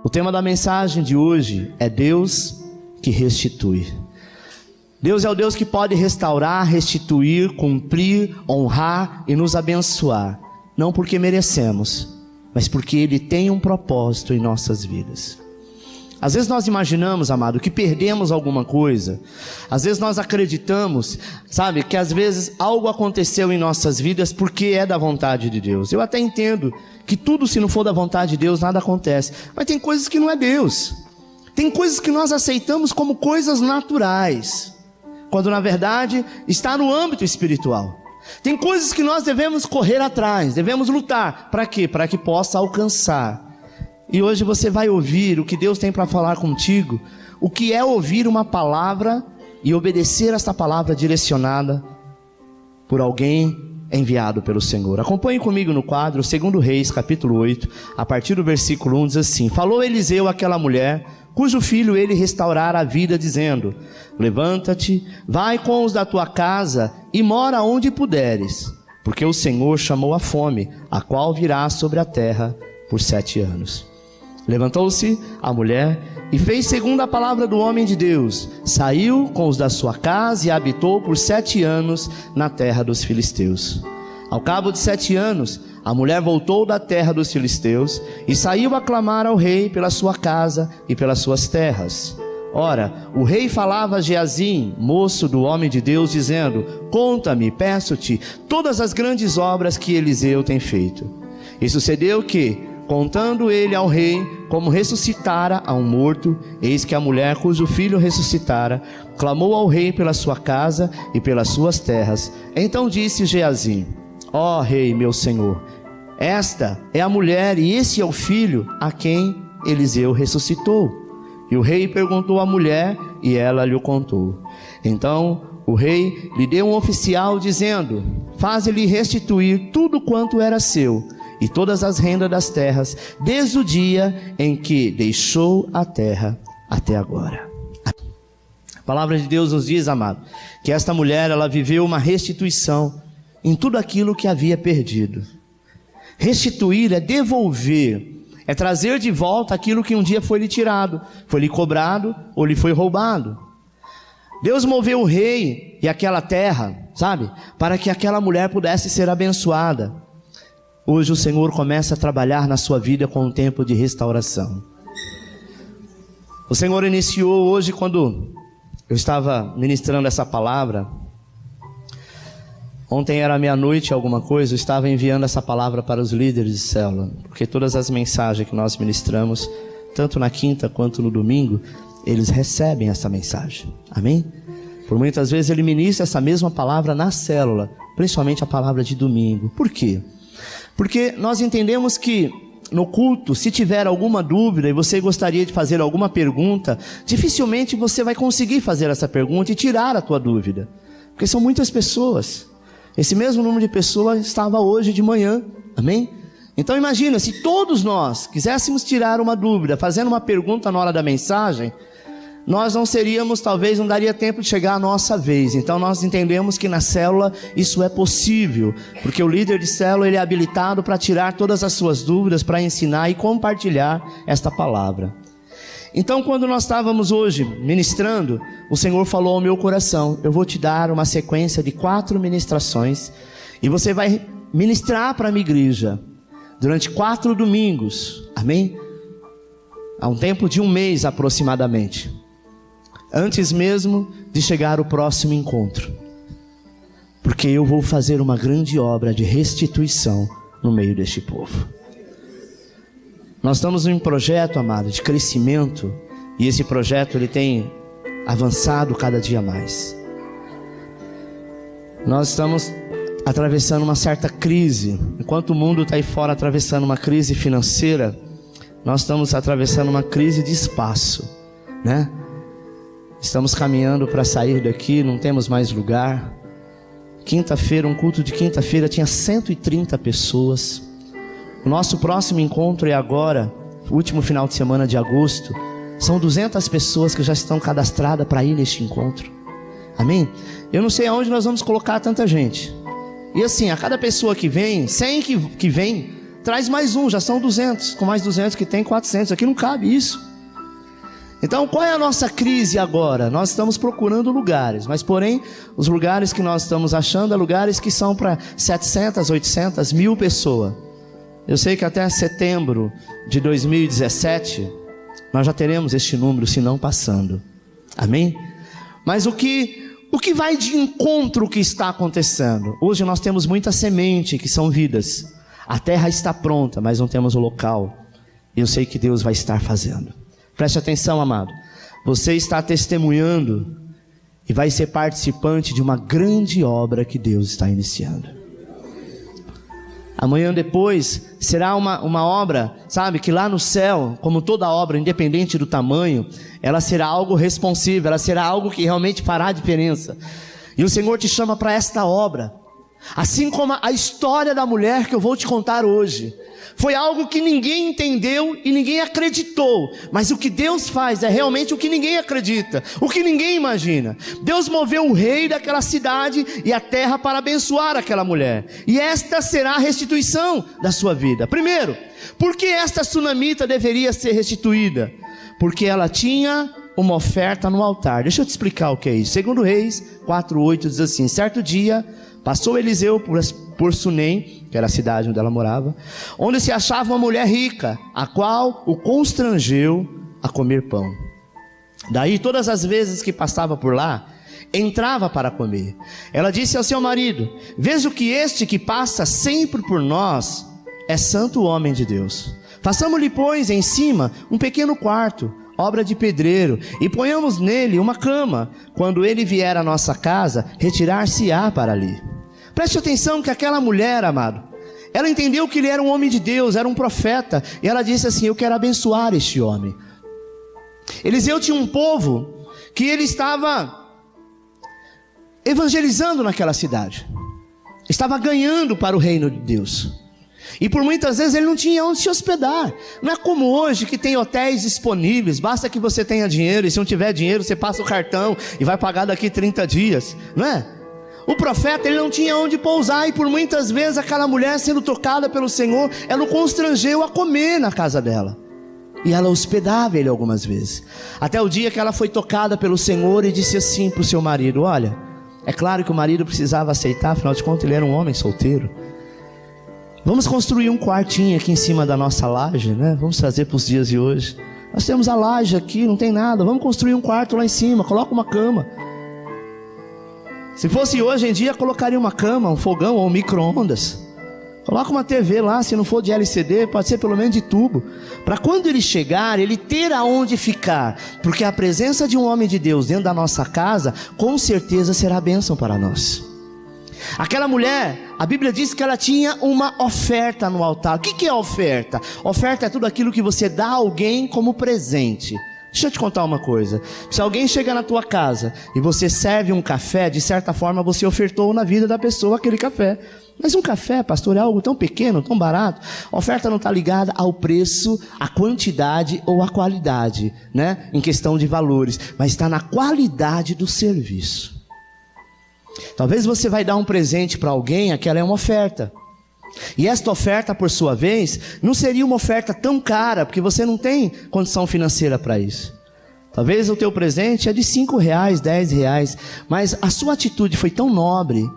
O tema da mensagem de hoje é Deus que restitui. Deus é o Deus que pode restaurar, restituir, cumprir, honrar e nos abençoar. Não porque merecemos, mas porque Ele tem um propósito em nossas vidas. Às vezes nós imaginamos, amado, que perdemos alguma coisa. Às vezes nós acreditamos, sabe, que às vezes algo aconteceu em nossas vidas porque é da vontade de Deus. Eu até entendo que tudo, se não for da vontade de Deus, nada acontece. Mas tem coisas que não é Deus. Tem coisas que nós aceitamos como coisas naturais, quando na verdade está no âmbito espiritual. Tem coisas que nós devemos correr atrás, devemos lutar. Para quê? Para que possa alcançar. E hoje você vai ouvir o que Deus tem para falar contigo, o que é ouvir uma palavra e obedecer esta palavra direcionada por alguém enviado pelo Senhor. Acompanhe comigo no quadro 2 Reis, capítulo 8, a partir do versículo 1, diz assim: Falou Eliseu àquela mulher, cujo filho ele restaurara a vida, dizendo: Levanta-te, vai com os da tua casa e mora onde puderes, porque o Senhor chamou a fome, a qual virá sobre a terra por 7 anos. Levantou-se a mulher e fez segundo a palavra do homem de Deus. Saiu com os da sua casa e habitou por 7 anos na terra dos filisteus. Ao cabo de 7 anos, a mulher voltou da terra dos filisteus e saiu a clamar ao rei pela sua casa e pelas suas terras. Ora, o rei falava a Geazim, moço do homem de Deus, dizendo: Conta-me, peço-te, todas as grandes obras que Eliseu tem feito. E sucedeu que, contando ele ao rei como ressuscitara a um morto, eis que a mulher cujo filho ressuscitara clamou ao rei pela sua casa e pelas suas terras. Então disse Geazim: Ó rei, meu senhor, esta é a mulher e esse é o filho a quem Eliseu ressuscitou. E o rei perguntou à mulher e ela lhe o contou. Então o rei lhe deu um oficial dizendo: Faze-lhe restituir tudo quanto era seu e todas as rendas das terras, desde o dia em que deixou a terra até agora. A palavra de Deus nos diz, amado, que esta mulher, ela viveu uma restituição em tudo aquilo que havia perdido. Restituir é devolver, é trazer de volta aquilo que um dia foi lhe tirado, foi lhe cobrado ou lhe foi roubado. Deus moveu o rei e aquela terra, sabe, para que aquela mulher pudesse ser abençoada. Hoje o Senhor começa a trabalhar na sua vida com um tempo de restauração. O Senhor iniciou hoje, quando eu estava ministrando essa palavra. Ontem era meia-noite alguma coisa, eu estava enviando essa palavra para os líderes de célula, porque todas as mensagens que nós ministramos, tanto na quinta quanto no domingo, eles recebem essa mensagem, amém? Por muitas vezes ele ministra essa mesma palavra na célula, principalmente a palavra de domingo. Por quê? Porque nós entendemos que no culto, se tiver alguma dúvida e você gostaria de fazer alguma pergunta, dificilmente você vai conseguir fazer essa pergunta e tirar a tua dúvida, porque são muitas pessoas. Esse mesmo número de pessoas estava hoje de manhã, amém? Então imagina, se todos nós quiséssemos tirar uma dúvida, fazendo uma pergunta na hora da mensagem, nós não seríamos, talvez não daria tempo de chegar a nossa vez. Então nós entendemos que na célula isso é possível, porque o líder de célula ele é habilitado para tirar todas as suas dúvidas, para ensinar e compartilhar esta palavra. Então quando nós estávamos hoje ministrando, o Senhor falou ao meu coração: eu vou te dar uma sequência de 4 ministrações e você vai ministrar para a minha igreja durante 4 domingos, amém? Há um tempo de 1 mês aproximadamente, antes mesmo de chegar o próximo encontro, porque eu vou fazer uma grande obra de restituição no meio deste povo. Nós estamos em um projeto, amado, de crescimento, e esse projeto ele tem avançado cada dia mais. Nós estamos atravessando uma certa crise. Enquanto o mundo está aí fora atravessando uma crise financeira, nós estamos atravessando uma crise de espaço, né? Estamos caminhando para sair daqui, não temos mais lugar. Quinta-feira, um culto de quinta-feira tinha 130 pessoas. O nosso próximo encontro é agora, último final de semana de agosto. São 200 pessoas que já estão cadastradas para ir neste encontro. Amém? Eu não sei aonde nós vamos colocar tanta gente. E assim, a cada pessoa que vem, 100 que vem, traz mais um, já são 200. Com mais 200 que tem, 400. Aqui não cabe isso. Então, qual é a nossa crise agora? Nós estamos procurando lugares, mas porém, os lugares que nós estamos achando é lugares que são para 700, 800, 1000 pessoas. Eu sei que até setembro de 2017, nós já teremos este número, se não passando. Amém? Mas o que vai de encontro ao que está acontecendo? Hoje nós temos muita semente, que são vidas. A terra está pronta, mas não temos o local. Eu sei que Deus vai estar fazendo. Preste atenção, amado. Você está testemunhando e vai ser participante de uma grande obra que Deus está iniciando. Amanhã depois será uma obra, sabe, que lá no céu, como toda obra, independente do tamanho, ela será algo responsível, ela será algo que realmente fará a diferença. E o Senhor te chama para esta obra. Assim como a história da mulher que eu vou te contar hoje. Foi algo que ninguém entendeu e ninguém acreditou. Mas o que Deus faz é realmente o que ninguém acredita, o que ninguém imagina. Deus moveu o rei daquela cidade e a terra para abençoar aquela mulher. E esta será a restituição da sua vida. Primeiro, por que esta sunamita deveria ser restituída? Porque ela tinha uma oferta no altar. Deixa eu te explicar o que é isso. Segundo Reis 4:8 diz assim: certo dia passou Eliseu por Sunem, que era a cidade onde ela morava, onde se achava uma mulher rica, a qual o constrangeu a comer pão. Daí todas as vezes que passava por lá, entrava para comer. Ela disse ao seu marido: vejo que este que passa sempre por nós é santo homem de Deus. Façamos-lhe, pois, em cima um pequeno quarto, obra de pedreiro, e ponhamos nele uma cama. Quando ele vier à nossa casa, retirar-se-á para ali. Preste atenção que aquela mulher, amado, ela entendeu que ele era um homem de Deus, era um profeta, e ela disse assim: eu quero abençoar este homem. Eliseu tinha um povo que ele estava evangelizando naquela cidade, estava ganhando para o reino de Deus, e por muitas vezes ele não tinha onde se hospedar. Não é como hoje que tem hotéis disponíveis, basta que você tenha dinheiro, e se não tiver dinheiro você passa o cartão e vai pagar daqui 30 dias, não é? O profeta, ele não tinha onde pousar, e por muitas vezes aquela mulher, sendo tocada pelo Senhor, ela o constrangeu a comer na casa dela, e ela hospedava ele algumas vezes, até o dia que ela foi tocada pelo Senhor e disse assim para o seu marido: olha, é claro que o marido precisava aceitar, afinal de contas ele era um homem solteiro. Vamos construir um quartinho aqui em cima da nossa laje, né? Vamos trazer para os dias de hoje. Nós temos a laje aqui, não tem nada, vamos construir um quarto lá em cima, coloca uma cama. Se fosse hoje em dia, colocaria uma cama, um fogão ou um micro-ondas. Coloca uma TV lá, se não for de LCD, pode ser pelo menos de tubo, para quando ele chegar, ele ter aonde ficar, porque a presença de um homem de Deus dentro da nossa casa, com certeza será bênção para nós. Aquela mulher, a Bíblia diz que ela tinha uma oferta no altar. O que é oferta? Oferta é tudo aquilo que você dá a alguém como presente. Deixa eu te contar uma coisa. Se alguém chega na tua casa e você serve um café, de certa forma você ofertou na vida da pessoa aquele café. Mas um café, pastor, é algo tão pequeno, tão barato. A oferta não está ligada ao preço, à quantidade ou à qualidade, né? Em questão de valores, mas está na qualidade do serviço. Talvez você vai dar um presente para alguém, aquela é uma oferta. E esta oferta, por sua vez, não seria uma oferta tão cara, porque você não tem condição financeira para isso. Talvez o teu presente é de R$5, R$10, mas a sua atitude foi tão nobre,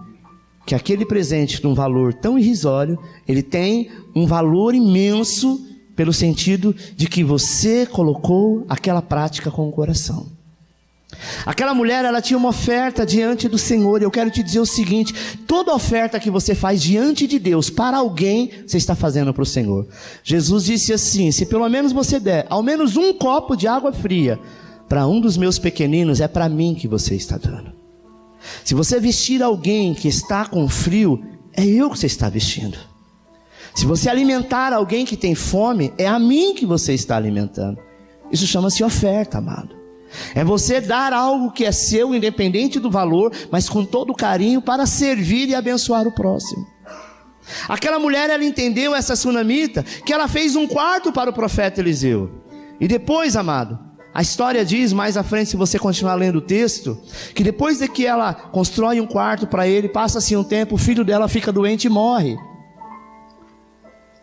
que aquele presente, de um valor tão irrisório, ele tem um valor imenso, pelo sentido de que você colocou aquela prática com o coração. Aquela mulher, ela tinha uma oferta diante do Senhor. Eu quero te dizer o seguinte: toda oferta que você faz diante de Deus para alguém, você está fazendo para o Senhor. Jesus disse assim: se pelo menos você der ao menos um copo de água fria para um dos meus pequeninos, é para mim que você está dando. Se você vestir alguém que está com frio, é eu que você está vestindo. Se você alimentar alguém que tem fome, é a mim que você está alimentando. Isso chama-se oferta, amado. É você dar algo que é seu, independente do valor, mas com todo carinho, para servir e abençoar o próximo. Aquela mulher, ela entendeu, essa sunamita, que ela fez um quarto para o profeta Eliseu. E depois, amado, a história diz, mais à frente, se você continuar lendo o texto, que depois de que ela constrói um quarto para ele, passa-se um tempo, o filho dela fica doente e morre.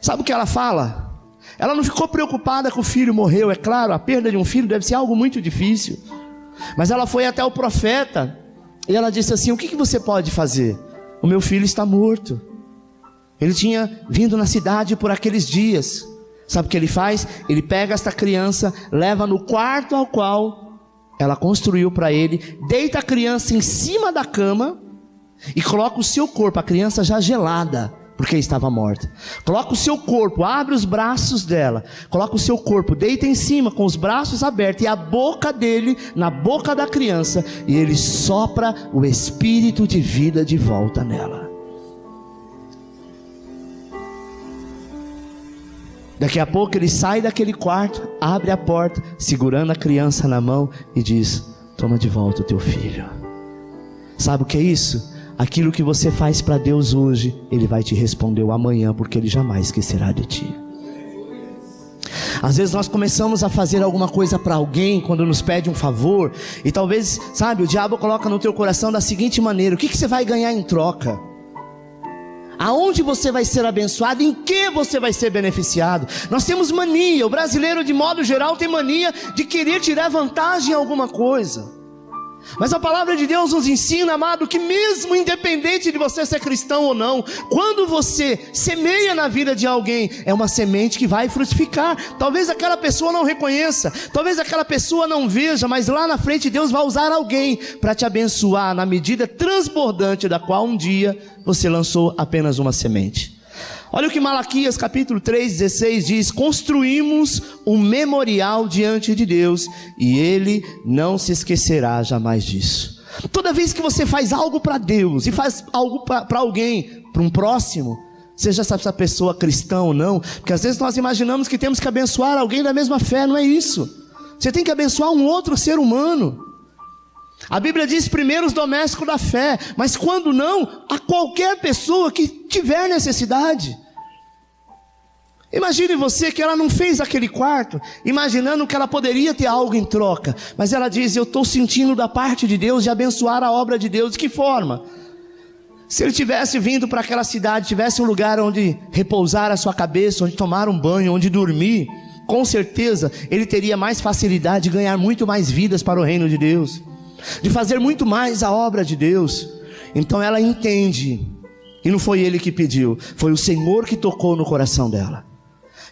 Sabe o que ela fala? Ela não ficou preocupada que o filho morreu. É claro, a perda de um filho deve ser algo muito difícil. Mas ela foi até o profeta e ela disse assim: o que você pode fazer? O meu filho está morto. Ele tinha vindo na cidade por aqueles dias. Sabe o que ele faz? Ele pega esta criança, leva no quarto ao qual ela construiu para ele, deita a criança em cima da cama e coloca o seu corpo, a criança já gelada, porque estava morta. Coloca o seu corpo, abre os braços dela, coloca o seu corpo, deita em cima com os braços abertos e a boca dele na boca da criança, e ele sopra o espírito de vida de volta nela. Daqui a pouco ele sai daquele quarto, abre a porta, segurando a criança na mão e diz: toma de volta o teu filho. Sabe o que é isso? Aquilo que você faz para Deus hoje, Ele vai te responder o amanhã, porque Ele jamais esquecerá de ti. Às vezes nós começamos a fazer alguma coisa para alguém, quando nos pede um favor, e talvez, sabe, o diabo coloca no teu coração da seguinte maneira: o que você vai ganhar em troca? Aonde você vai ser abençoado? Em que você vai ser beneficiado? Nós temos mania, o brasileiro de modo geral tem mania de querer tirar vantagem em alguma coisa. Mas a palavra de Deus nos ensina, amado, que mesmo independente de você ser cristão ou não, quando você semeia na vida de alguém, é uma semente que vai frutificar. Talvez aquela pessoa não reconheça, talvez aquela pessoa não veja, mas lá na frente Deus vai usar alguém para te abençoar na medida transbordante da qual um dia você lançou apenas uma semente. Olha o que Malaquias capítulo 3:16 diz: construímos um memorial diante de Deus, e Ele não se esquecerá jamais disso. Toda vez que você faz algo para Deus, e faz algo para alguém, para um próximo, seja essa pessoa cristã ou não, porque às vezes nós imaginamos que temos que abençoar alguém da mesma fé. Não é isso. Você tem que abençoar um outro ser humano. A Bíblia diz primeiro os domésticos da fé, mas quando não, a qualquer pessoa que tiver necessidade. Imagine você que ela não fez aquele quarto, imaginando que ela poderia ter algo em troca, mas ela diz: eu estou sentindo da parte de Deus de abençoar a obra de Deus. De que forma? Se ele tivesse vindo para aquela cidade, tivesse um lugar onde repousar a sua cabeça, onde tomar um banho, onde dormir, com certeza ele teria mais facilidade de ganhar muito mais vidas para o reino de Deus, de fazer muito mais a obra de Deus. Então ela entende, e não foi ele que pediu, foi o Senhor que tocou no coração dela.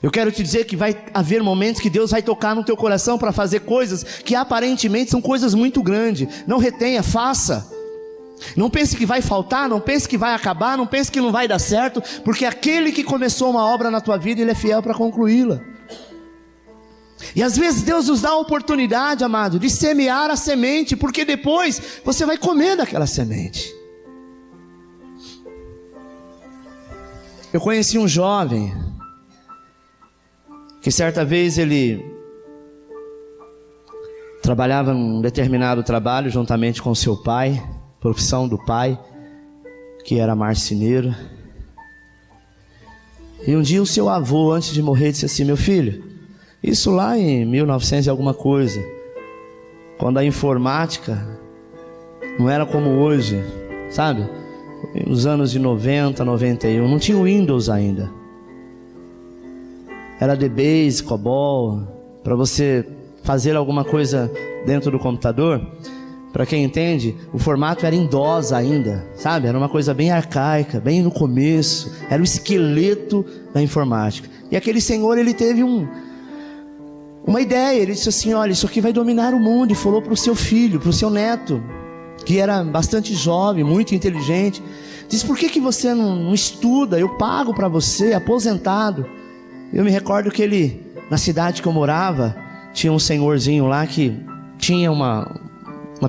Eu quero te dizer que vai haver momentos que Deus vai tocar no teu coração para fazer coisas que aparentemente são coisas muito grandes. Não retenha, faça. Não pense que vai faltar, não pense que vai acabar, não pense que não vai dar certo, porque aquele que começou uma obra na tua vida, Ele é fiel para concluí-la. E às vezes Deus nos dá a oportunidade, amado, de semear a semente, porque depois você vai comer daquela semente. Eu conheci um jovem que certa vez ele trabalhava num determinado trabalho juntamente com seu pai, profissão do pai, que era marceneiro. E um dia o seu avô, antes de morrer, disse assim: meu filho, isso lá em 1900 e alguma coisa, quando a informática não era como hoje, sabe? Nos anos de 90, 91, não tinha o Windows ainda. Era DBase, COBOL, para você fazer alguma coisa dentro do computador. Para quem entende, o formato era em DOS ainda, sabe? Era uma coisa bem arcaica, bem no começo. Era o esqueleto da informática. E aquele senhor, ele teve uma ideia. Ele disse assim: olha, isso aqui vai dominar o mundo. E falou para o seu filho, para o seu neto, que era bastante jovem, muito inteligente. Disse: por que você não estuda? Eu pago para você, aposentado. Eu me recordo que ele, na cidade que eu morava, tinha um senhorzinho lá que tinha uma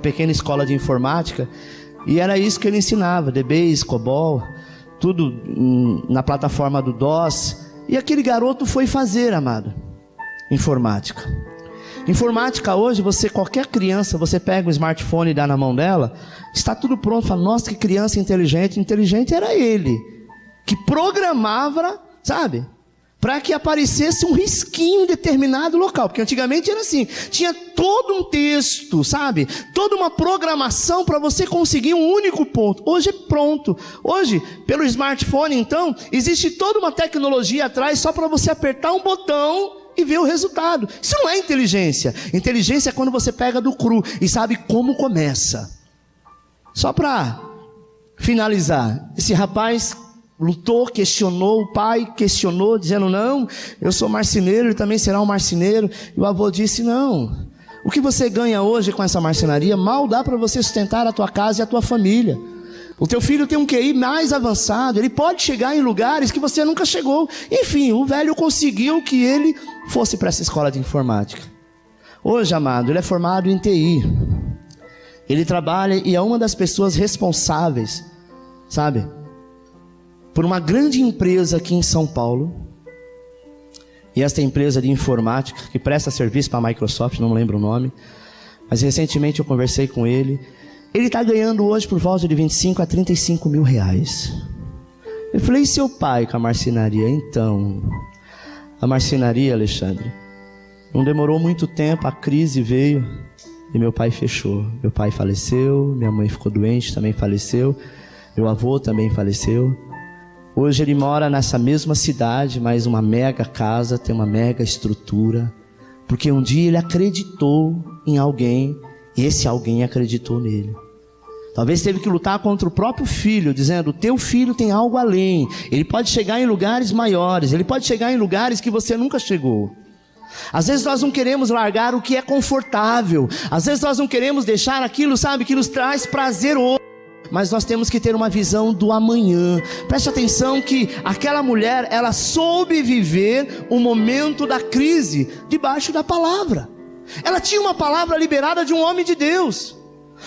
pequena escola de informática, e era isso que ele ensinava: DBase, COBOL, tudo na plataforma do DOS. E aquele garoto foi fazer, amado, informática. Informática hoje, qualquer criança, você pega um smartphone e dá na mão dela, está tudo pronto. Fala: nossa, que criança inteligente. Inteligente era ele, que programava, sabe? para que aparecesse um risquinho em determinado local, porque antigamente era assim, tinha todo um texto, sabe? Toda uma programação para você conseguir um único ponto. Hoje é pronto. Hoje, pelo smartphone, então, existe toda uma tecnologia atrás só para você apertar um botão e ver o resultado. Isso não é inteligência. Inteligência é quando você pega do cru e sabe como começa. Só para finalizar, esse rapaz lutou, questionou, o pai questionou, dizendo: não, eu sou marceneiro, ele também será um marceneiro. E o avô disse: não, o que você ganha hoje com essa marcenaria mal dá para você sustentar a tua casa e a tua família. O teu filho tem um QI mais avançado, ele pode chegar em lugares que você nunca chegou. Enfim, o velho conseguiu que ele fosse para essa escola de informática. Hoje, amado, ele é formado em TI. Ele trabalha e é uma das pessoas responsáveis, sabe, por uma grande empresa aqui em São Paulo. E esta empresa de informática, que presta serviço para a Microsoft, não lembro o nome, mas recentemente eu conversei com ele. Ele está ganhando hoje por volta de 25 a 35 mil reais. Eu falei: e seu pai com a marcenaria? Então, a marcenaria, Alexandre, não demorou muito tempo, a crise veio e meu pai fechou. Meu pai faleceu, minha mãe ficou doente, também faleceu, meu avô também faleceu. Hoje ele mora nessa mesma cidade, mas uma mega casa, tem uma mega estrutura, porque um dia ele acreditou em alguém e esse alguém acreditou nele. Talvez teve que lutar contra o próprio filho, dizendo: teu filho tem algo além, ele pode chegar em lugares maiores, ele pode chegar em lugares que você nunca chegou. Às vezes nós não queremos largar o que é confortável, às vezes nós não queremos deixar aquilo, sabe, que nos traz prazer hoje, mas nós temos que ter uma visão do amanhã. Preste atenção que aquela mulher, ela soube viver o momento da crise debaixo da palavra. Ela tinha uma palavra liberada de um homem de Deus.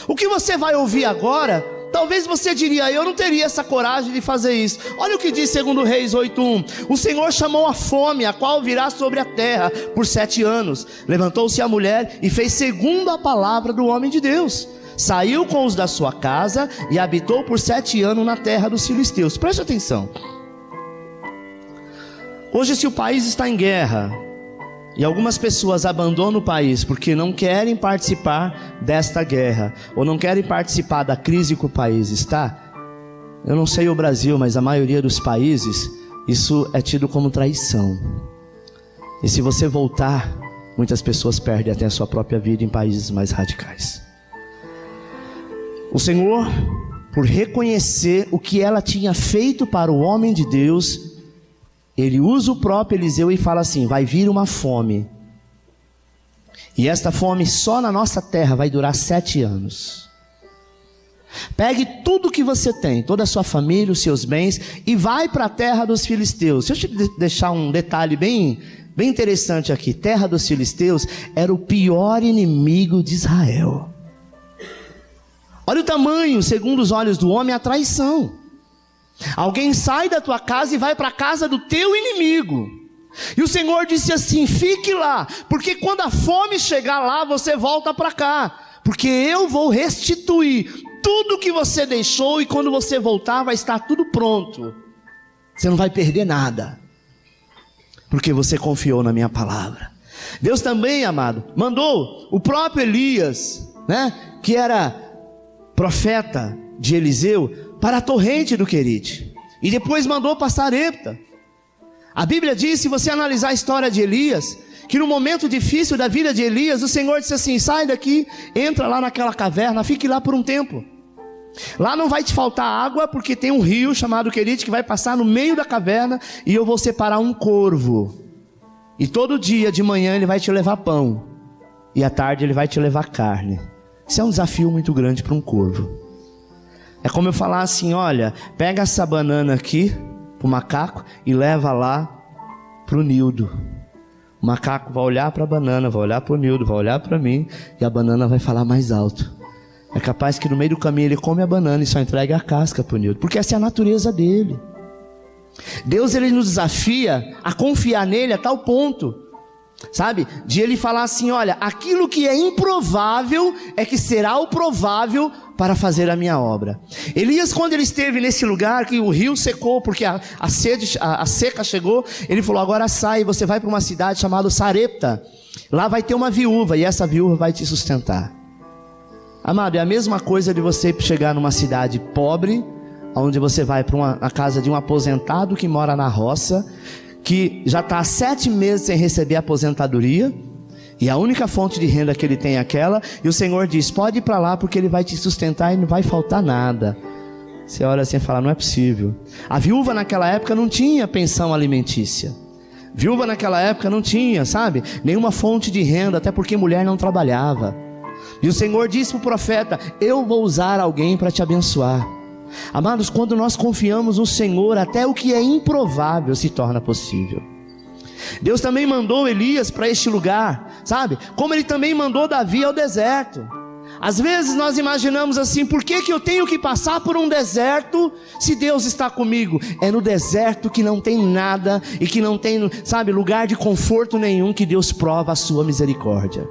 O que você vai ouvir agora, talvez você diria: eu não teria essa coragem de fazer isso. Olha o que diz 2 Reis 8:1. O Senhor chamou a fome, a qual virá sobre a terra por 7 anos. Levantou-se a mulher e fez segundo a palavra do homem de Deus. Saiu com os da sua casa e habitou por 7 anos na terra dos filisteus. Preste atenção. Hoje, se o país está em guerra e algumas pessoas abandonam o país porque não querem participar desta guerra, ou não querem participar da crise que o país está, eu não sei o Brasil, mas a maioria dos países, isso é tido como traição. E se você voltar, muitas pessoas perdem até a sua própria vida em países mais radicais. O Senhor, por reconhecer o que ela tinha feito para o homem de Deus, Ele usa o próprio Eliseu e fala assim: vai vir uma fome, e esta fome só na nossa terra vai durar 7 anos. Pegue tudo que você tem, toda a sua família, os seus bens, e vai para a terra dos filisteus. Deixa eu te deixar um detalhe bem interessante aqui. Terra dos filisteus era o pior inimigo de Israel. Olha o tamanho, segundo os olhos do homem, a traição. Alguém sai da tua casa e vai para a casa do teu inimigo. E o Senhor disse assim: fique lá, porque quando a fome chegar lá, você volta para cá, porque eu vou restituir tudo que você deixou, e quando você voltar vai estar tudo pronto. Você não vai perder nada, porque você confiou na minha palavra. Deus também, amado, mandou o próprio Elias, que era profeta de Eliseu, para a torrente do Querite, e depois mandou para Sarepta. A Bíblia diz, se você analisar a história de Elias, que no momento difícil da vida de Elias, o Senhor disse assim: sai daqui, entra lá naquela caverna, fique lá por um tempo. Lá não vai te faltar água, porque tem um rio chamado Querite que vai passar no meio da caverna, e eu vou separar um corvo, e todo dia de manhã ele vai te levar pão, e à tarde ele vai te levar carne. Isso é um desafio muito grande para um corvo. É como eu falar assim: olha, pega essa banana aqui para o macaco e leva lá para o Nildo. O macaco vai olhar para a banana, vai olhar para o Nildo, vai olhar para mim, e a banana vai falar mais alto. É capaz que no meio do caminho ele come a banana e só entrega a casca para o Nildo, porque essa é a natureza dele. Deus, ele nos desafia a confiar nele a tal ponto Sabe? De ele falar assim, olha, aquilo que é improvável é que será o provável para fazer a minha obra. Elias, quando ele esteve nesse lugar que o rio secou, porque a seca chegou, ele falou, agora sai, você vai para uma cidade chamada Sarepta, lá vai ter uma viúva, e essa viúva vai te sustentar. Amado, é a mesma coisa de você chegar numa cidade pobre, onde você vai para a casa de um aposentado que mora na roça, que já está há 7 meses sem receber aposentadoria, e a única fonte de renda que ele tem é aquela, e o Senhor diz, pode ir para lá porque ele vai te sustentar e não vai faltar nada. Você olha assim e fala, não é possível. A viúva naquela época não tinha pensão alimentícia. Viúva naquela época não tinha, sabe, nenhuma fonte de renda, até porque mulher não trabalhava. E o Senhor disse para o profeta, eu vou usar alguém para te abençoar. Amados, quando nós confiamos no Senhor, até o que é improvável se torna possível. Deus também mandou Elias para este lugar, sabe? Como ele também mandou Davi ao deserto. Às vezes nós imaginamos assim, por que eu tenho que passar por um deserto se Deus está comigo? É no deserto que não tem nada e que não tem, sabe, lugar de conforto nenhum, que Deus prova a sua misericórdia.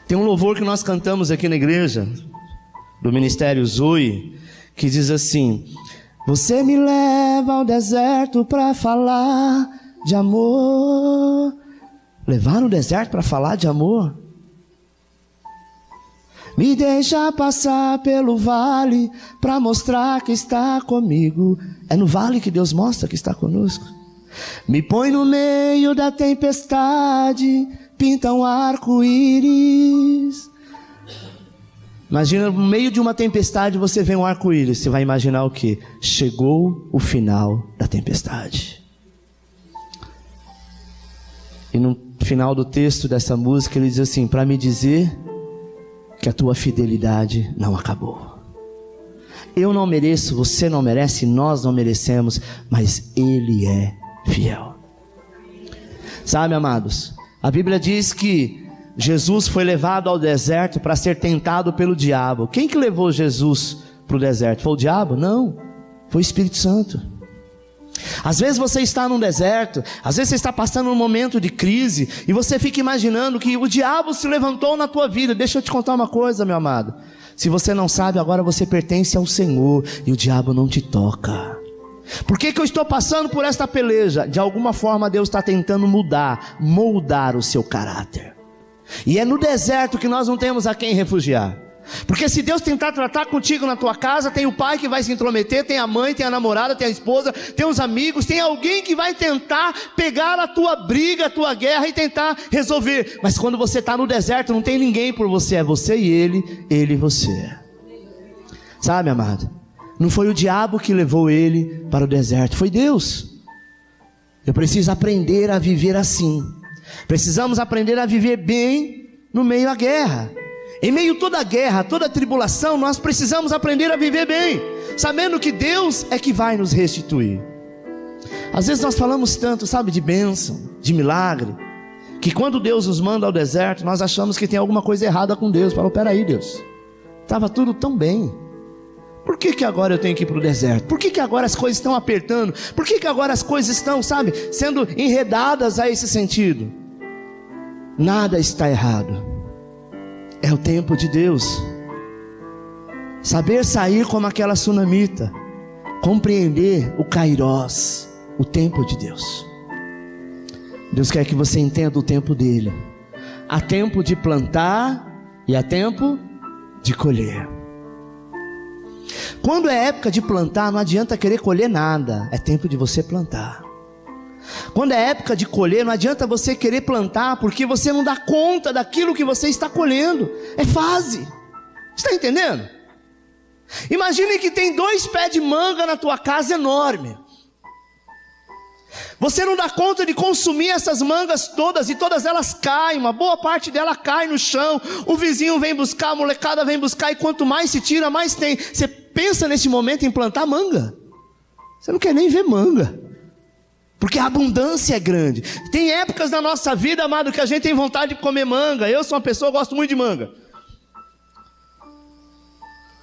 Tem um louvor que nós cantamos aqui na igreja, do Ministério Zoe, que diz assim, você me leva ao deserto para falar de amor. Levar no deserto para falar de amor? Me deixa passar pelo vale para mostrar que está comigo. É no vale que Deus mostra que está conosco. Me põe no meio da tempestade, pinta um arco-íris. Imagina, no meio de uma tempestade você vê um arco-íris. Você vai imaginar o quê? Chegou o final da tempestade. E no final do texto dessa música ele diz assim, para me dizer que a tua fidelidade não acabou. Eu não mereço, você não merece, nós não merecemos, mas Ele é fiel. Sabe, amados, a Bíblia diz que Jesus foi levado ao deserto para ser tentado pelo diabo. Quem que levou Jesus para o deserto? Foi o diabo? Não, foi o Espírito Santo. Às vezes você está num deserto, às vezes você está passando um momento de crise, e você fica imaginando que o diabo se levantou na tua vida. Deixa eu te contar uma coisa, meu amado. Se você não sabe, agora você pertence ao Senhor, e o diabo não te toca. Por que eu estou passando por esta peleja? De alguma forma Deus está tentando moldar o seu caráter. E é no deserto que nós não temos a quem refugiar. Porque se Deus tentar tratar contigo na tua casa, tem o pai que vai se intrometer, tem a mãe, tem a namorada, tem a esposa, tem os amigos, tem alguém que vai tentar pegar a tua briga, a tua guerra e tentar resolver. Mas quando você está no deserto, não tem ninguém por você, é você e ele e você. Sabe, amado? Não foi o diabo que levou ele para o deserto, foi Deus. Eu preciso aprender a viver assim. Precisamos aprender a viver bem no meio da guerra. Em meio a toda a guerra, toda a tribulação, nós precisamos aprender a viver bem, sabendo que Deus é que vai nos restituir. Às vezes nós falamos tanto, sabe, de bênção, de milagre, que quando Deus nos manda ao deserto, nós achamos que tem alguma coisa errada com Deus. Falou, peraí, Deus, estava tudo tão bem, por que agora eu tenho que ir para o deserto? Por que agora as coisas estão apertando? Por que agora as coisas estão, sabe, sendo enredadas a esse sentido? Nada está errado. É o tempo de Deus. Saber sair como aquela sunamita, compreender o kairós, o tempo de Deus. Deus quer que você entenda o tempo dele. Há tempo de plantar e há tempo de colher. Quando é época de plantar, não adianta querer colher nada, é tempo de você plantar. Quando é época de colher, não adianta você querer plantar, porque você não dá conta daquilo que você está colhendo. É fase. Está entendendo? Imagine que tem 2 pés de manga na tua casa enorme. Você não dá conta de consumir essas mangas todas, e todas elas caem, uma boa parte dela cai no chão. O vizinho vem buscar, a molecada vem buscar, e quanto mais se tira, mais tem. Você pensa nesse momento em plantar manga? Você não quer nem ver manga, porque a abundância é grande. Tem épocas na nossa vida, amado, que a gente tem vontade de comer manga. Eu sou uma pessoa que gosto muito de manga.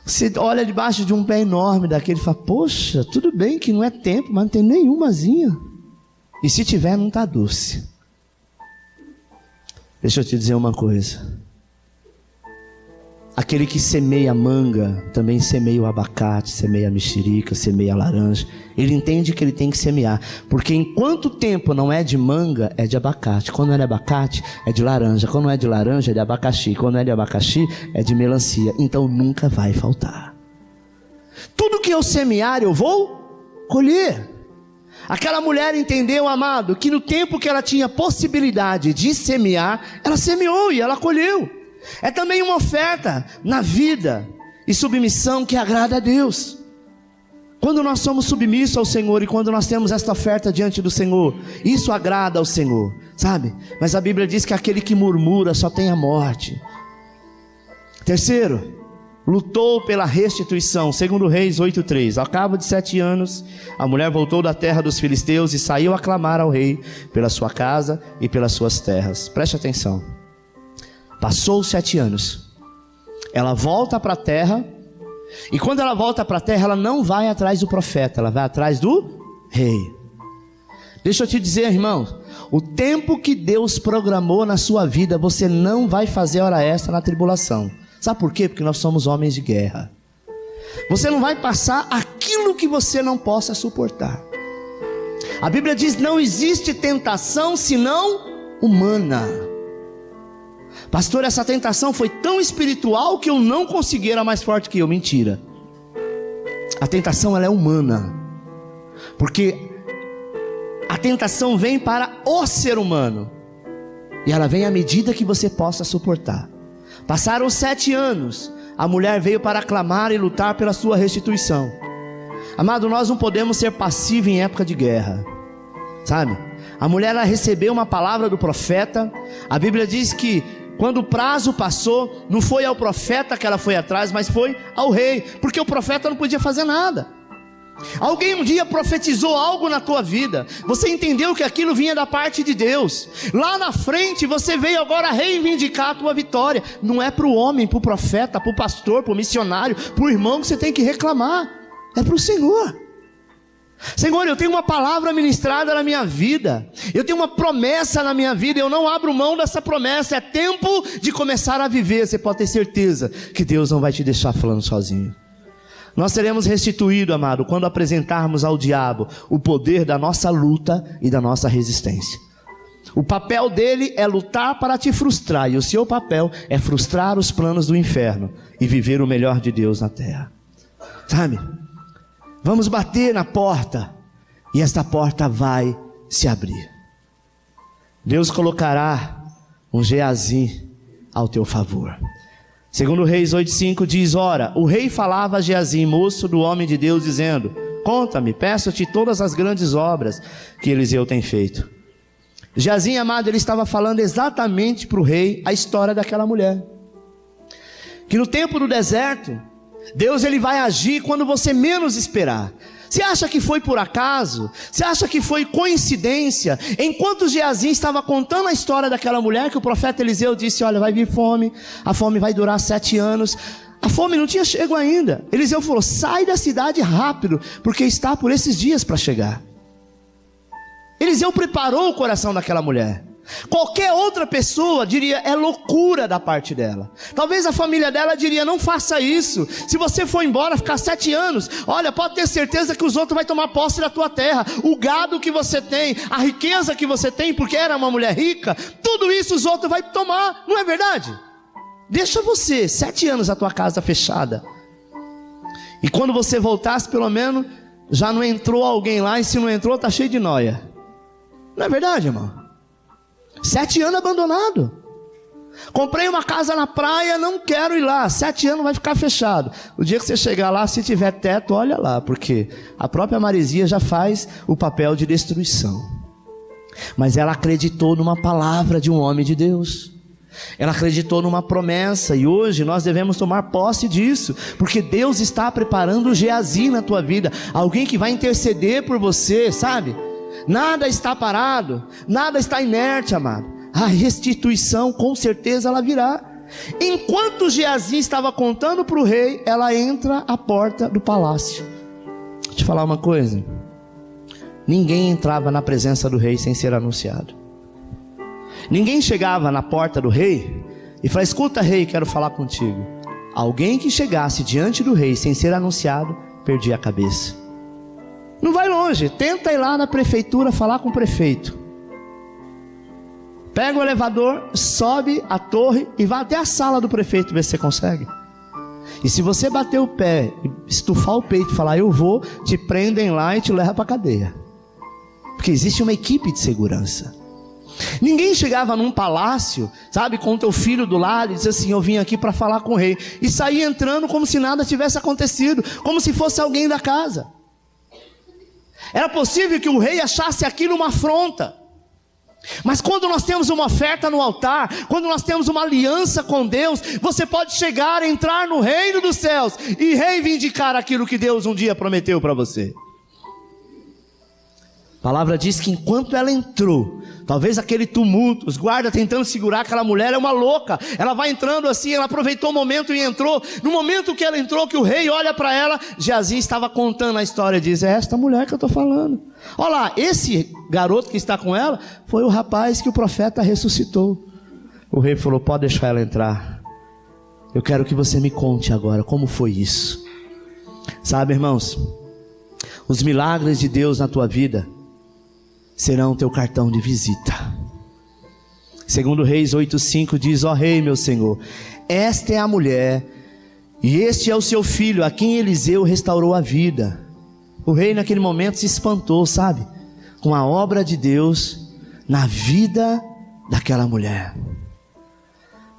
Você olha debaixo de um pé enorme daquele e fala, poxa, tudo bem que não é tempo, mas não tem nenhumazinha. E se tiver, não está doce. Deixa eu te dizer uma coisa. Aquele que semeia manga, também semeia o abacate, semeia a mexerica, semeia a laranja. Ele entende que ele tem que semear, porque enquanto o tempo não é de manga, é de abacate. Quando não é de abacate, é de laranja. Quando não é de laranja, é de abacaxi. Quando não é de abacaxi, é de melancia. Então nunca vai faltar. Tudo que eu semear, eu vou colher. Aquela mulher entendeu, amado, que no tempo que ela tinha possibilidade de semear, ela semeou e ela colheu. É também uma oferta na vida e submissão que agrada a Deus. Quando nós somos submissos ao Senhor e quando nós temos esta oferta diante do Senhor, isso agrada ao Senhor, sabe? Mas a Bíblia diz que aquele que murmura só tem a morte. Terceiro, lutou pela restituição. Segundo Reis 8:3. Ao cabo de 7 anos, a mulher voltou da terra dos filisteus e saiu a clamar ao rei pela sua casa e pelas suas terras. Preste atenção. Passou 7 anos, ela volta para a terra, e quando ela volta para a terra, ela não vai atrás do profeta, ela vai atrás do rei. Deixa eu te dizer, irmão, o tempo que Deus programou na sua vida, você não vai fazer hora extra na tribulação. Sabe por quê? Porque nós somos homens de guerra. Você não vai passar aquilo que você não possa suportar. A Bíblia diz, não existe tentação senão humana. Pastor, essa tentação foi tão espiritual que eu não consegui, era mais forte que eu. Mentira. A tentação ela é humana, porque a tentação vem para o ser humano, e ela vem à medida que você possa suportar. Passaram 7 anos, a mulher veio para clamar e lutar pela sua restituição. Amado, nós não podemos ser passivos em época de guerra, sabe? A mulher ela recebeu uma palavra do profeta. A Bíblia diz que quando o prazo passou, não foi ao profeta que ela foi atrás, mas foi ao rei, porque o profeta não podia fazer nada. Alguém um dia profetizou algo na tua vida, você entendeu que aquilo vinha da parte de Deus. Lá na frente você veio agora reivindicar a tua vitória. Não é para o homem, para o profeta, para o pastor, para o missionário, para o irmão que você tem que reclamar, é para o Senhor. Senhor, eu tenho uma palavra ministrada na minha vida, eu tenho uma promessa na minha vida, eu não abro mão dessa promessa. É tempo de começar a viver. Você pode ter certeza que Deus não vai te deixar falando sozinho. Nós seremos restituídos, amado, quando apresentarmos ao diabo o poder da nossa luta e da nossa resistência. O papel dele é lutar para te frustrar, e o seu papel é frustrar os planos do inferno e viver o melhor de Deus na terra, sabe? Vamos bater na porta, e esta porta vai se abrir. Deus colocará um Geazi ao teu favor. Segundo Reis 8:5 diz, ora, o rei falava a Geazi, moço do homem de Deus, dizendo, conta-me, peço-te todas as grandes obras que Eliseu tem feito. Geazi, amado, ele estava falando exatamente para o rei a história daquela mulher, que no tempo do deserto, Deus ele vai agir quando você menos esperar. Você acha que foi por acaso? Você acha que foi coincidência? Enquanto Geazi estava contando a história daquela mulher, que o profeta Eliseu disse, olha, vai vir fome, a fome vai durar 7 anos. A fome não tinha chegado ainda. Eliseu falou, sai da cidade rápido, porque está por esses dias para chegar. Eliseu preparou o coração daquela mulher. Qualquer outra pessoa diria, é loucura da parte dela. Talvez a família dela diria, não faça isso. Se você for embora, ficar 7 anos, olha, pode ter certeza que os outros vão tomar posse da tua terra. O gado que você tem, a riqueza que você tem, porque era uma mulher rica, tudo isso os outros vão tomar, não é verdade? Deixa você, 7 anos a tua casa fechada, e quando você voltasse, pelo menos, já não entrou alguém lá, e se não entrou, está cheio de nóia. Não é verdade, irmão? 7 anos abandonado. Comprei uma casa na praia, não quero ir lá. 7 anos vai ficar fechado. O dia que você chegar lá, se tiver teto, olha lá, porque a própria maresia já faz o papel de destruição. Mas ela acreditou numa palavra de um homem de Deus. Ela acreditou numa promessa, e hoje nós devemos tomar posse disso, porque Deus está preparando o Geazi na tua vida, alguém que vai interceder por você, sabe? Nada está parado, nada está inerte, amado. A restituição com certeza ela virá. Enquanto Geazi estava contando para o rei, ela entra à porta do palácio. Deixa eu te falar uma coisa, ninguém entrava na presença do rei sem ser anunciado. Ninguém chegava na porta do rei e falava: escuta, rei, quero falar contigo. Alguém que chegasse diante do rei sem ser anunciado, perdia a cabeça. Não vai longe, tenta ir lá na prefeitura falar com o prefeito. Pega o elevador, sobe a torre e vai até a sala do prefeito ver se você consegue. E se você bater o pé, estufar o peito e falar eu vou, te prendem lá e te levam para a cadeia. Porque existe uma equipe de segurança. Ninguém chegava num palácio, sabe, com o teu filho do lado e dizia assim: eu vim aqui para falar com o rei, e saía entrando como se nada tivesse acontecido, como se fosse alguém da casa. Era possível que o rei achasse aquilo uma afronta. Mas quando nós temos uma oferta no altar, quando nós temos uma aliança com Deus, você pode chegar, entrar no reino dos céus e reivindicar aquilo que Deus um dia prometeu para você. A palavra diz que enquanto ela entrou, talvez aquele tumulto, os guardas tentando segurar aquela mulher, é uma louca, ela vai entrando assim, ela aproveitou o momento e entrou. No momento que ela entrou, que o rei olha para ela, Geazi estava contando a história, diz: é esta mulher que eu estou falando. Olha lá, esse garoto que está com ela, foi o rapaz que o profeta ressuscitou. O rei falou: pode deixar ela entrar, eu quero que você me conte agora, como foi isso. Sabe, irmãos, os milagres de Deus na tua vida serão teu cartão de visita. Segundo Reis 8:5 diz: ó rei, meu senhor, esta é a mulher, e este é o seu filho, a quem Eliseu restaurou a vida. O rei naquele momento se espantou, sabe, com a obra de Deus na vida daquela mulher.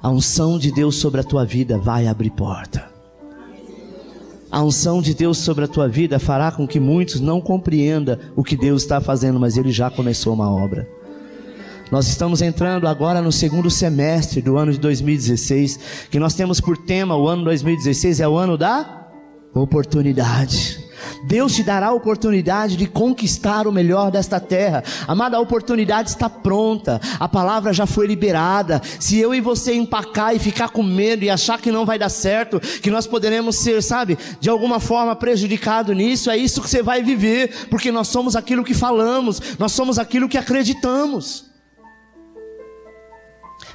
A unção de Deus sobre a tua vida vai abrir porta. A unção de Deus sobre a tua vida fará com que muitos não compreendam o que Deus está fazendo, mas Ele já começou uma obra. Nós estamos entrando agora no segundo semestre do ano de 2016, que nós temos por tema, o ano 2016 é o ano da oportunidade. Deus te dará a oportunidade de conquistar o melhor desta terra. Amada, a oportunidade está pronta, a palavra já foi liberada. Se eu e você empacar e ficar com medo e achar que não vai dar certo, que nós poderemos ser, sabe, de alguma forma prejudicado nisso, é isso que você vai viver, porque nós somos aquilo que falamos, nós somos aquilo que acreditamos.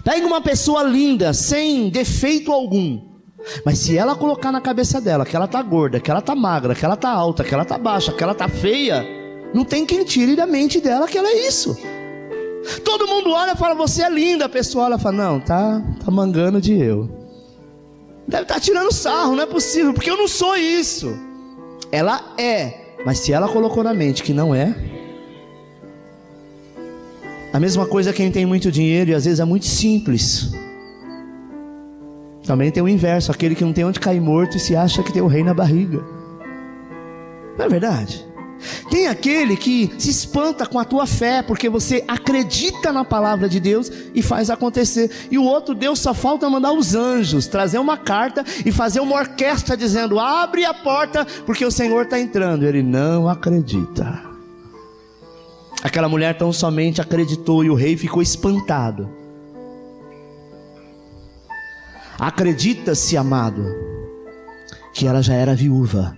Pega uma pessoa linda, sem defeito algum, mas se ela colocar na cabeça dela que ela está gorda, que ela está magra, que ela está alta, que ela está baixa, que ela está feia, não tem quem tire da mente dela que ela é isso. Todo mundo olha e fala: você é linda. A pessoa olha e fala: não, tá mangando de eu. Deve estar tirando sarro, não é possível, porque eu não sou isso. Ela é, mas se ela colocou na mente que não é. A mesma coisa quem tem muito dinheiro e às vezes é muito simples. Também tem o inverso, aquele que não tem onde cair morto e se acha que tem o rei na barriga. Não é verdade? Tem aquele que se espanta com a tua fé, porque você acredita na palavra de Deus e faz acontecer. E o outro, Deus só falta mandar os anjos, trazer uma carta e fazer uma orquestra dizendo: abre a porta, porque o Senhor está entrando. Ele não acredita. Aquela mulher tão somente acreditou e o rei ficou espantado. Acredita-se, amado, que ela já era viúva.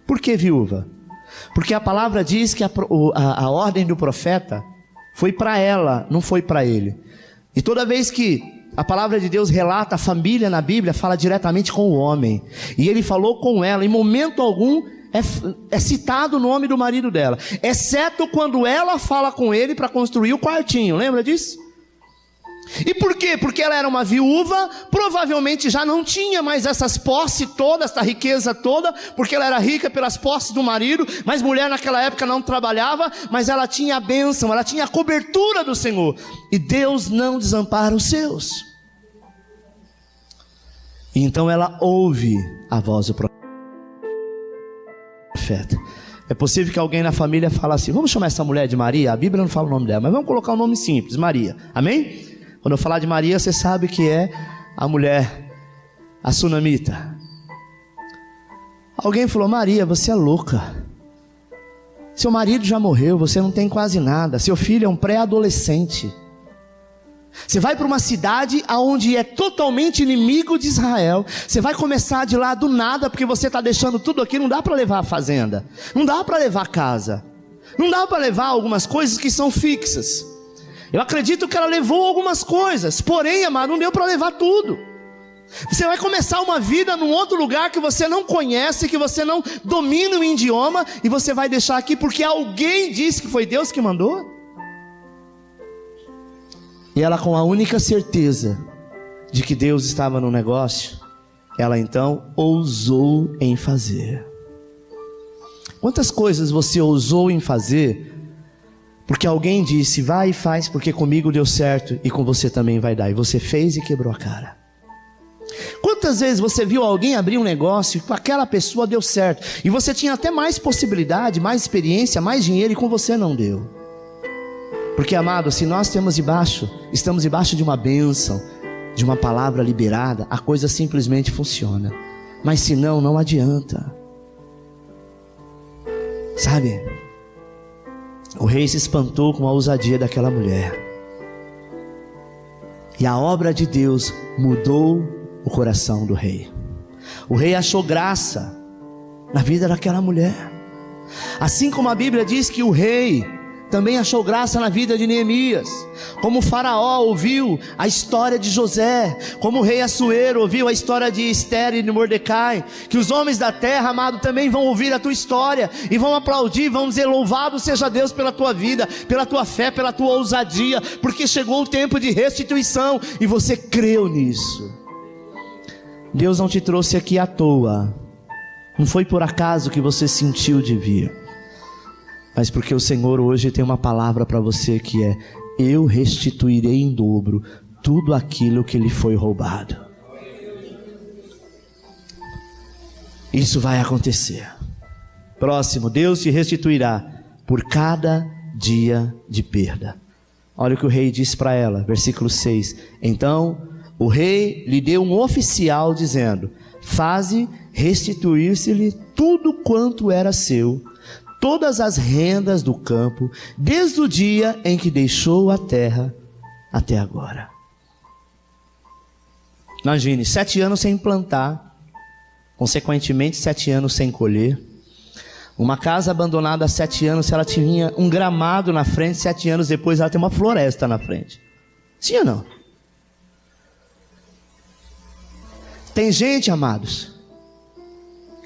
Por que viúva? Porque a palavra diz que a ordem do profeta foi para ela, não foi para ele. E toda vez que a palavra de Deus relata a família na Bíblia, fala diretamente com o homem. E ele falou com ela, em momento algum é citado o nome do marido dela, exceto quando ela fala com ele para construir o quartinho, lembra disso? E por quê? Porque ela era uma viúva, provavelmente já não tinha mais essas posses todas, essa riqueza toda, porque ela era rica pelas posses do marido, mas mulher naquela época não trabalhava, mas ela tinha a bênção, ela tinha a cobertura do Senhor, e Deus não desampara os seus. E então ela ouve a voz do profeta. É possível que alguém na família fale assim: vamos chamar essa mulher de Maria? A Bíblia não fala o nome dela, mas vamos colocar um nome simples, Maria, amém? Quando eu falar de Maria, você sabe que é a mulher, a sunamita. Alguém falou: Maria, você é louca, seu marido já morreu, você não tem quase nada, seu filho é um pré-adolescente, você vai para uma cidade onde é totalmente inimigo de Israel, você vai começar de lá do nada, porque você está deixando tudo aqui. Não dá para levar a fazenda, não dá para levar a casa, não dá para levar algumas coisas que são fixas. Eu acredito que ela levou algumas coisas, porém, amado, não deu para levar tudo. Você vai começar uma vida num outro lugar que você não conhece, que você não domina o idioma, e você vai deixar aqui porque alguém disse que foi Deus que mandou? E ela, com a única certeza de que Deus estava no negócio, ela então ousou em fazer. Quantas coisas você ousou em fazer porque alguém disse, vai e faz, porque comigo deu certo e com você também vai dar, e você fez e quebrou a cara? Quantas vezes você viu alguém abrir um negócio e com aquela pessoa deu certo, e você tinha até mais possibilidade, mais experiência, mais dinheiro, e com você não deu? Porque, amado, se nós estamos debaixo de uma bênção, de uma palavra liberada, a coisa simplesmente funciona. Mas se não, não adianta. Sabe? O rei se espantou com a ousadia daquela mulher. E a obra de Deus mudou o coração do rei. O rei achou graça na vida daquela mulher. Assim como a Bíblia diz que o rei também achou graça na vida de Neemias. Como o faraó ouviu a história de José, como o rei Assuero ouviu a história de Esther e de Mordecai, que os homens da terra, amado, também vão ouvir a tua história, e vão aplaudir, vão dizer, louvado seja Deus pela tua vida, pela tua fé, pela tua ousadia, porque chegou o tempo de restituição, e você creu nisso. Deus não te trouxe aqui à toa, não foi por acaso que você sentiu de vir, mas porque o Senhor hoje tem uma palavra para você que é: eu restituirei em dobro tudo aquilo que lhe foi roubado. Isso vai acontecer. Próximo, Deus te restituirá por cada dia de perda. Olha o que o rei disse para ela, versículo 6. Então o rei lhe deu um oficial dizendo: faze restituir-se-lhe tudo quanto era seu, todas as rendas do campo, desde o dia em que deixou a terra até agora. Imagine, 7 anos sem plantar, consequentemente 7 anos sem colher. Uma casa abandonada há 7 anos, se ela tinha um gramado na frente, 7 anos depois ela tem uma floresta na frente. Sim ou não? Tem gente, amados,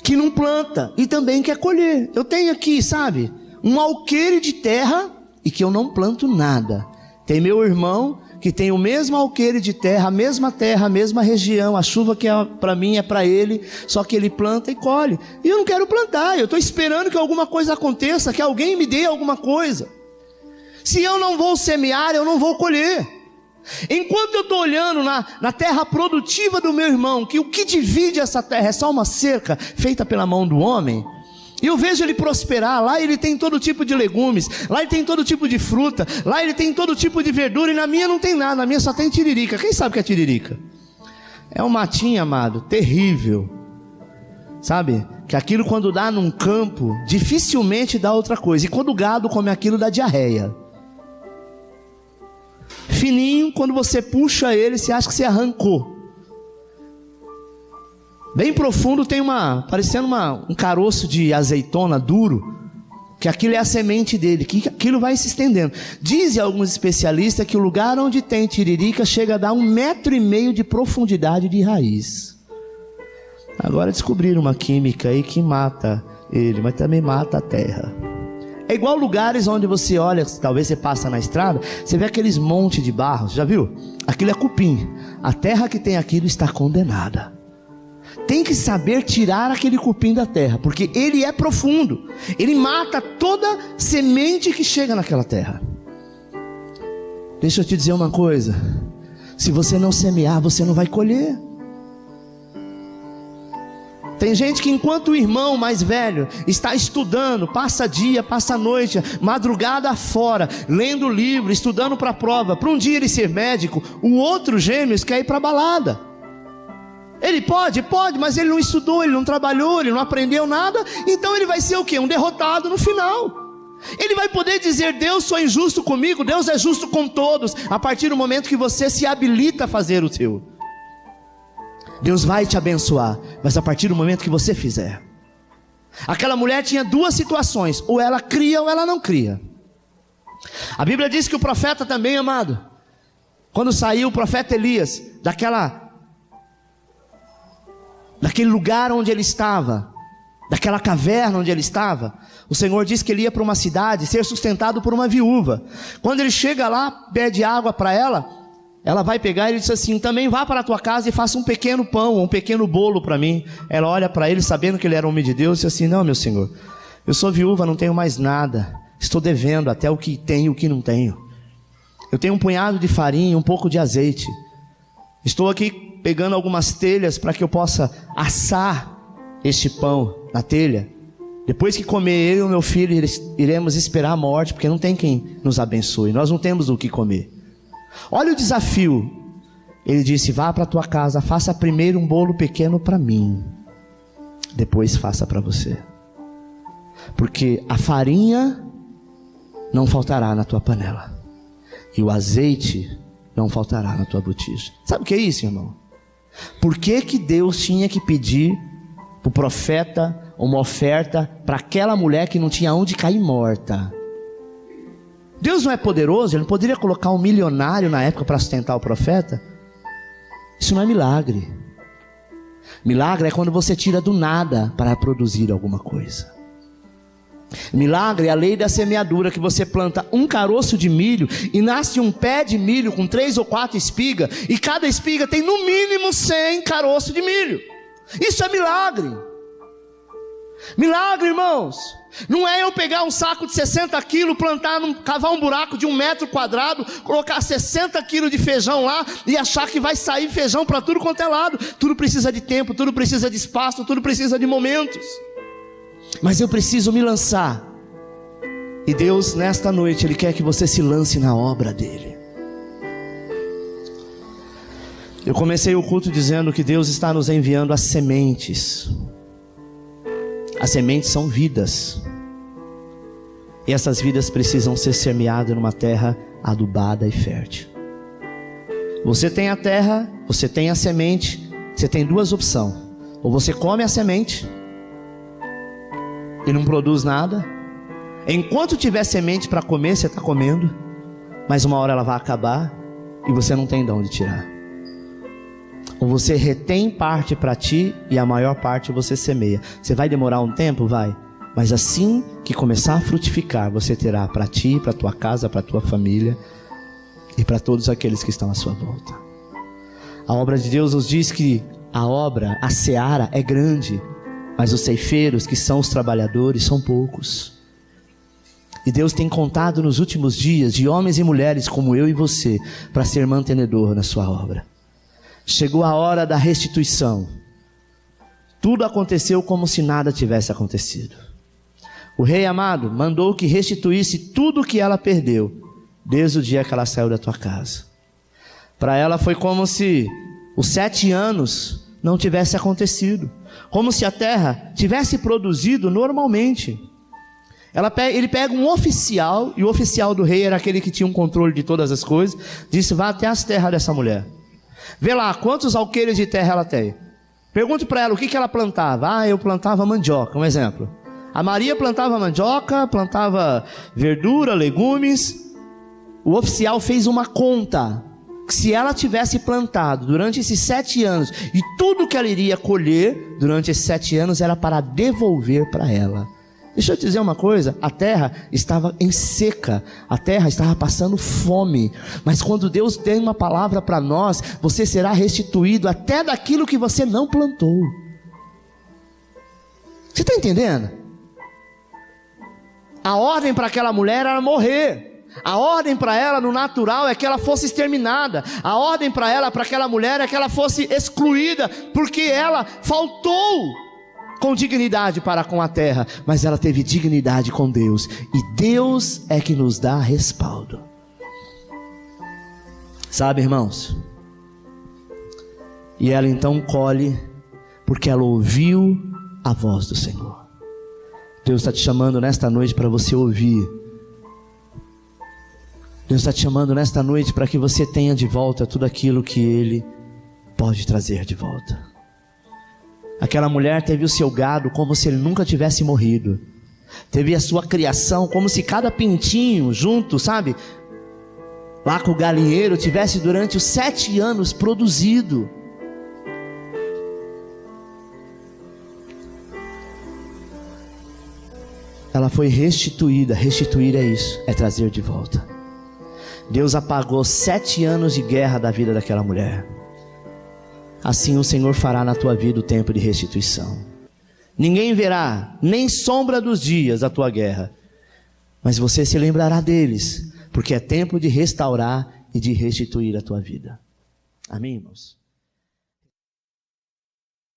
que não planta e também quer colher. Eu tenho aqui, sabe, um alqueire de terra e que eu não planto nada. Tem meu irmão que tem o mesmo alqueire de terra, a mesma região, a chuva que é para mim é para ele, só que ele planta e colhe. E eu não quero plantar, eu estou esperando que alguma coisa aconteça, que alguém me dê alguma coisa. Se eu não vou semear, eu não vou colher. Enquanto eu estou olhando na terra produtiva do meu irmão, que o que divide essa terra é só uma cerca feita pela mão do homem, e eu vejo ele prosperar. Lá ele tem todo tipo de legumes, lá ele tem todo tipo de fruta, lá ele tem todo tipo de verdura, e na minha não tem nada, na minha só tem tiririca. Quem sabe o que é tiririca? É um matinho, amado, terrível. Sabe? Que aquilo quando dá num campo, dificilmente dá outra coisa, e quando o gado come aquilo dá diarreia. Fininho, quando você puxa ele, você acha que você arrancou. Bem profundo tem parecendo um caroço de azeitona duro, que aquilo é a semente dele, que aquilo vai se estendendo. Dizem alguns especialistas que o lugar onde tem tiririca chega a dar 1,5 metro de profundidade de raiz. Agora descobriram uma química aí que mata ele, mas também mata a terra. É igual lugares onde você olha, talvez você passa na estrada, você vê aqueles montes de barro, já viu? Aquilo é cupim. A terra que tem aquilo está condenada. Tem que saber tirar aquele cupim da terra, porque ele é profundo. Ele mata toda semente que chega naquela terra. Deixa eu te dizer uma coisa: se você não semear, você não vai colher. Tem gente que enquanto o irmão mais velho está estudando, passa dia, passa noite, madrugada afora, lendo livro, estudando para a prova, para um dia ele ser médico, o outro gêmeos quer ir para a balada. Ele pode, mas ele não estudou, ele não trabalhou, ele não aprendeu nada, então ele vai ser o quê? Um derrotado no final. Ele vai poder dizer: Deus foi injusto comigo, Deus é justo com todos, a partir do momento que você se habilita a fazer o seu. Deus vai te abençoar, mas a partir do momento que você fizer. Aquela mulher tinha 2 situações: ou ela cria ou ela não cria. A Bíblia diz que o profeta também, amado, quando saiu o profeta Elias daquele lugar onde ele estava, daquela caverna onde ele estava, o Senhor disse que ele ia para uma cidade ser sustentado por uma viúva. Quando ele chega lá, pede água para ela vai pegar e ele diz assim: também vá para a tua casa e faça um pequeno pão, um pequeno bolo para mim. Ela olha para ele, sabendo que ele era homem de Deus, e diz assim: não, meu senhor, eu sou viúva, não tenho mais nada, estou devendo até o que tenho e o que não tenho. Eu tenho um punhado de farinha e um pouco de azeite. Estou aqui pegando algumas telhas para que eu possa assar este pão na telha. Depois que comer eu e o meu filho, iremos esperar a morte, porque não tem quem nos abençoe, nós não temos o que comer. Olha o desafio. Ele disse: vá para a tua casa, faça primeiro um bolo pequeno para mim, depois faça para você, porque a farinha não faltará na tua panela, e o azeite não faltará na tua botija. Sabe o que é isso, irmão? Por que que Deus tinha que pedir para o profeta uma oferta para aquela mulher que não tinha onde cair morta? Deus não é poderoso? Ele não poderia colocar um milionário na época para sustentar o profeta? Isso não é milagre. Milagre é quando você tira do nada para produzir alguma coisa. Milagre é a lei da semeadura, que você planta um caroço de milho e nasce um pé de milho com 3 ou 4 espigas, e cada espiga tem no mínimo 100 caroços de milho. Isso é milagre. Milagre, irmãos, não é eu pegar um saco de 60 quilos, cavar um buraco de 1 metro quadrado, colocar 60 quilos de feijão lá e achar que vai sair feijão para tudo quanto é lado. Tudo precisa de tempo, tudo precisa de espaço, tudo precisa de momentos. Mas eu preciso me lançar. E Deus, nesta noite, Ele quer que você se lance na obra dEle. Eu comecei o culto dizendo que Deus está nos enviando as sementes. As sementes são vidas, e essas vidas precisam ser semeadas numa terra adubada e fértil. Você tem a terra, você tem a semente, você tem 2 opções: ou você come a semente e não produz nada. Enquanto tiver semente para comer, você está comendo, mas uma hora ela vai acabar e você não tem de onde tirar. Ou você retém parte para ti e a maior parte você semeia. Você vai demorar um tempo? Vai. Mas assim que começar a frutificar, você terá para ti, para tua casa, para tua família e para todos aqueles que estão à sua volta. A obra de Deus nos diz que a seara é grande, mas os ceifeiros, que são os trabalhadores, são poucos. E Deus tem contado nos últimos dias de homens e mulheres como eu e você para ser mantenedor na sua obra. Chegou a hora da restituição. Tudo aconteceu como se nada tivesse acontecido. O rei amado mandou que restituísse tudo o que ela perdeu, desde o dia que ela saiu da tua casa. Para ela foi como se os 7 anos não tivesse acontecido, como se a terra tivesse produzido normalmente. Ele pega um oficial, e o oficial do rei era aquele que tinha um controle de todas as coisas, disse: vá até as terras dessa mulher, vê lá quantos alqueires de terra ela tem. Pergunte para ela o que ela plantava. Eu plantava mandioca, um exemplo. A Maria plantava mandioca, plantava verdura, legumes. O oficial fez uma conta, que se ela tivesse plantado durante esses 7 anos, e tudo que ela iria colher durante esses 7 anos era para devolver para ela. Deixa eu te dizer uma coisa: a terra estava em seca, a terra estava passando fome, mas quando Deus tem uma palavra para nós, você será restituído até daquilo que você não plantou. Você está entendendo? A ordem para aquela mulher era morrer. A ordem para ela no natural é que ela fosse exterminada. A ordem para ela, para aquela mulher, é que ela fosse excluída, porque ela faltou com dignidade para com a terra, mas ela teve dignidade com Deus, e Deus é que nos dá respaldo. Sabe, irmãos? E ela então colhe, porque ela ouviu a voz do Senhor. Deus está te chamando nesta noite para você ouvir. Deus está te chamando nesta noite para que você tenha de volta tudo aquilo que Ele pode trazer de volta. Aquela mulher teve o seu gado como se ele nunca tivesse morrido. Teve a sua criação, como se cada pintinho junto, sabe, lá com o galinheiro, tivesse durante os 7 anos produzido. Ela foi restituída. Restituir é isso, é trazer de volta. Deus apagou 7 anos de guerra da vida daquela mulher. Assim o Senhor fará na tua vida o tempo de restituição. Ninguém verá, nem sombra dos dias da tua guerra, mas você se lembrará deles, porque é tempo de restaurar e de restituir a tua vida. Amém, irmãos?